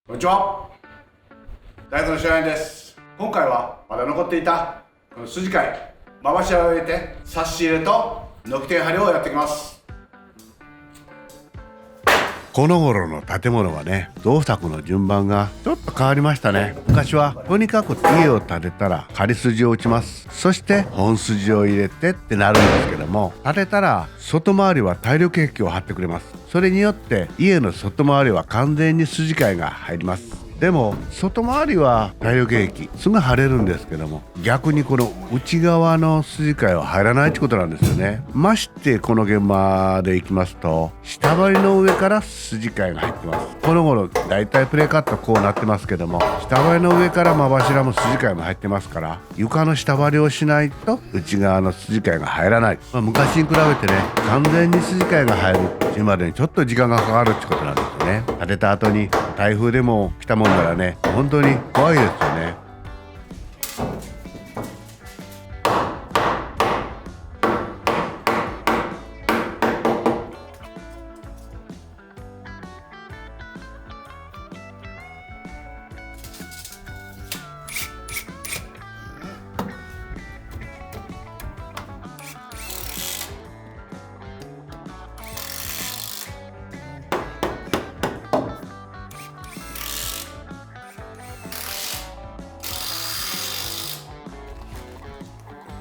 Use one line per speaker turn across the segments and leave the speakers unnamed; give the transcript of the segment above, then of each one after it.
こんにちは。大豆の白井です。今回はまだ残っていたこの筋貝、回しを入れて差し入れとノキテン張りをやっていきます。この頃の建物はね、造作の順番がちょっと変わりましたね。昔はとにかく家を建てたら仮筋を打ちます。そして本筋を入れてってなるんですけども、建てたら外回りは耐力壁を張ってくれます。それによって家の外回りは完全に筋貝が入ります。でも外回りは耐力壁すぐ張れるんですけども、逆にこの内側の筋貝は入らないってことなんですよね。ましてこの現場でいきますと、下張りの上から筋貝が入ってます。この頃だいたいプレーカットこうなってますけども、下張りの上から真柱も筋貝も入ってますから、床の下張りをしないと内側の筋貝が入らない。昔に比べてね、完全に筋貝が入るっていうまでにちょっと時間がかかるってことなんですよね。建てた後に台風でも来たもんならね、本当に怖いですよね。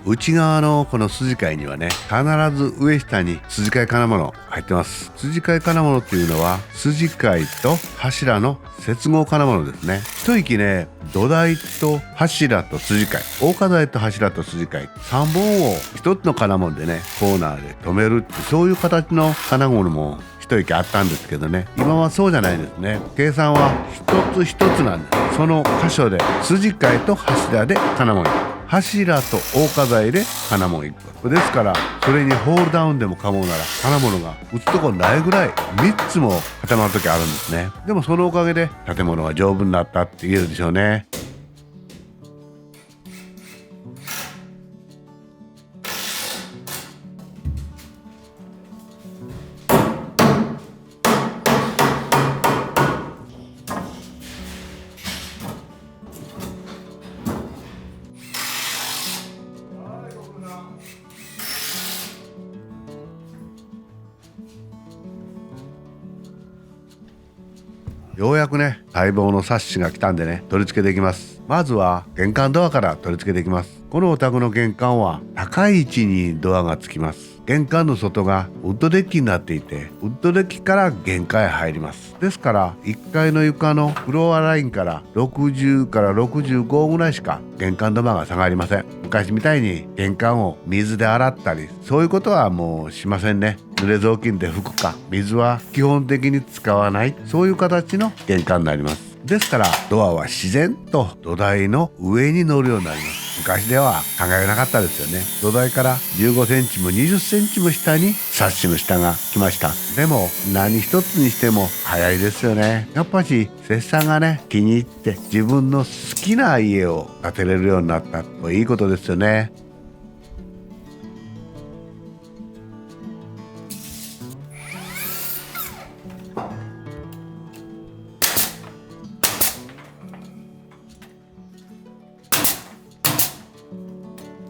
内側のこの筋貝にはね、必ず上下に筋貝金物入ってます。筋貝金物っていうのは筋貝と柱の接合金物ですね。一息ね、土台と柱と筋貝、大花材と柱と筋貝3本を一つの金物でね、コーナーで止めるって、そういう形の金物も一息あったんですけどね、今はそうじゃないですね。計算は一つ一つなんです。その箇所で筋貝と柱で金物、柱と大花材で金物1個ですから、それにホールダウンでも構うなら金物が打つとこないぐらい3つも固まる時あるんですね。でもそのおかげで建物が丈夫になったって言えるでしょうね。ようやくね、待望のサッシが来たんでね、取り付けていきます。まずは玄関ドアから取り付けていきます。このお宅の玄関は高い位置にドアがつきます。玄関の外がウッドデッキになっていて、ウッドデッキから玄関へ入ります。ですから1階の床のフロアラインから60から65ぐらいしか玄関土間が下がりません。昔みたいに玄関を水で洗ったり、そういうことはもうしませんね。濡れ雑巾で拭くか、水は基本的に使わない、そういう形の玄関になります。ですからドアは自然と土台の上に乗るようになります。昔では考えなかったですよね。土台から15センチも20センチも下にサッシの下が来ました。でも何一つにしても早いですよね。やっぱし摂さんがね、気に入って自分の好きな家を建てれるようになったといいことですよね。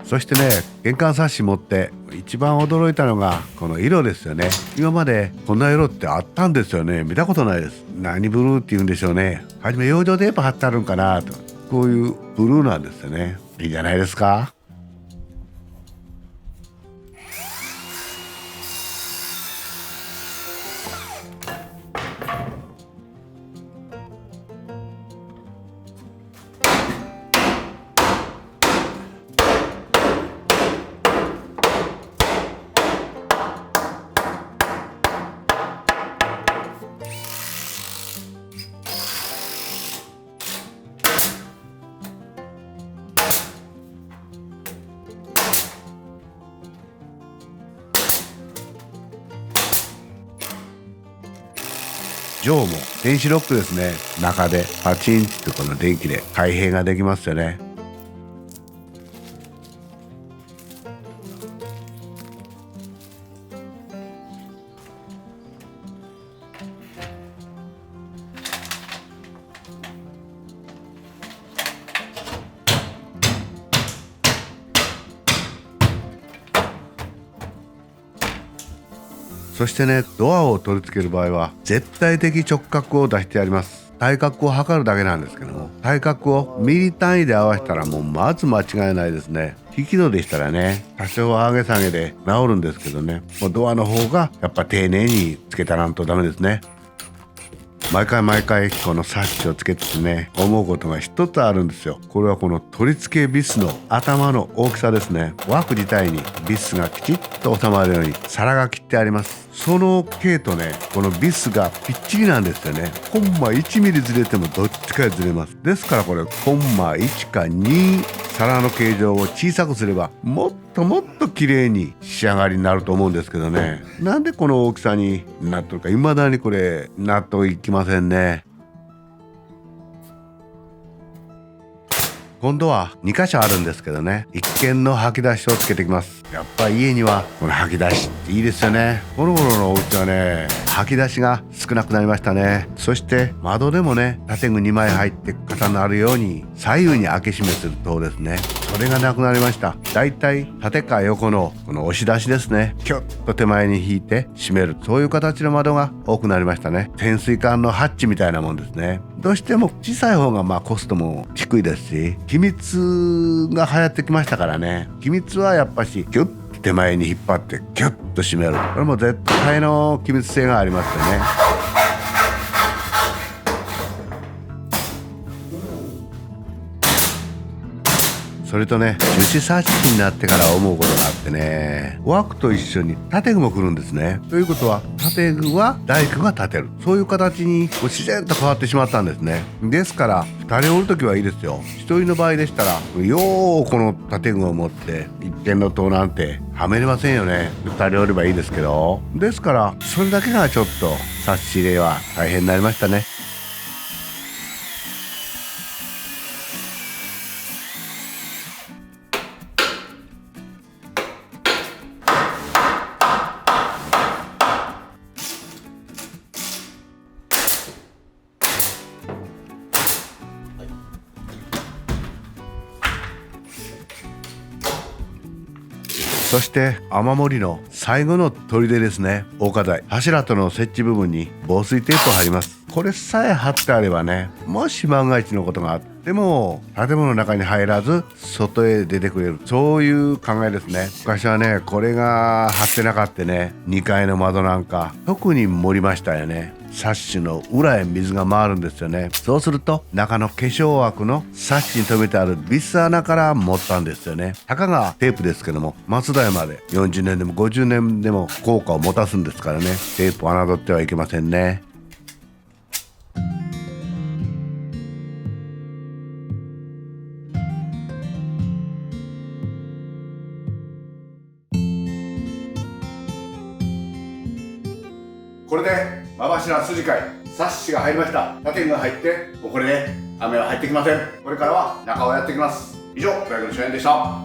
そしてね、玄関サッシ持って一番驚いたのがこの色ですよね。今までこんな色ってあったんですよね。見たことないです。何ブルーって言うんでしょうね。はじめ養生テープ貼ってあるんかなと。こういうブルーなんですよね。いいじゃないですか。上も電子ロックですね。中でパチンとこの電気で開閉ができますよね。そしてね、ドアを取り付ける場合は絶対的直角を出してやります。対角を測るだけなんですけども、対角をミリ単位で合わせたらもうまず間違いないですね。引き戸でしたらね、多少は上げ下げで治るんですけどね、もうドアの方がやっぱ丁寧につけたらんとダメですね。毎回このサッシをつけててね、思うことが一つあるんですよ。これはこの取り付けビスの頭の大きさですね。枠自体にビスがきちっと収まるように皿が切ってあります。その径とね、このビスがぴっちりなんですよね。コンマ1ミリずれてもどっちかずれます。ですからこれコンマ1か2、皿の形状を小さくすればもっと綺麗に仕上がりになると思うんですけどね。なんでこの大きさになっとるか未だにこれ納得いきませんね。今度は2箇所あるんですけどね、一見の吐き出しをつけてきます。やっぱ家にはこの吐き出しっていいですよね。この頃のお家はね、吐き出しが少なくなりましたね。そして窓でもね、建具2枚入って重なるように左右に開け閉めするとですね、それがなくなりました。だいたい縦か横のこの押し出しですね、キュッと手前に引いて閉める、そういう形の窓が多くなりましたね。潜水艦のハッチみたいなもんですね。どうしても小さい方がコストも低いですし、機密が流行ってきましたからね。機密はやっぱしギュッと手前に引っ張ってギュッと閉める、これも絶対の機密性がありますよね。それとね、樹脂サッシになってから思うことがあってね、枠と一緒に建具も来るんですね。ということは建具は大工が建てる、そういう形に自然と変わってしまったんですね。ですから2人おるときはいいですよ。1人の場合でしたらようこの建具を持って一軒の塔なんてはめれませんよね。2人おればいいですけど、ですからそれだけがちょっとサッシ入れは大変になりましたね。そして雨漏りの最後の砦ですね。防火材、柱との接地部分に防水テープを貼ります。これさえ貼ってあればね、もし万が一のことがあっても建物の中に入らず外へ出てくれる、そういう考えですね。昔はね、これが貼ってなかったね、2階の窓なんか特に盛りましたよね。サッシの裏へ水が回るんですよね。そうすると中の化粧枠のサッシに留めてあるビス穴から持ったんですよね。たかがテープですけども、末代まで40年でも50年でも効果を持たすんですからね。テープを侮ってはいけませんね。これで間柱筋交いサッシが入りました。建具が入ってもうこれで雨は入ってきません。これからは中をやっていきます。以上、大工の初演でした。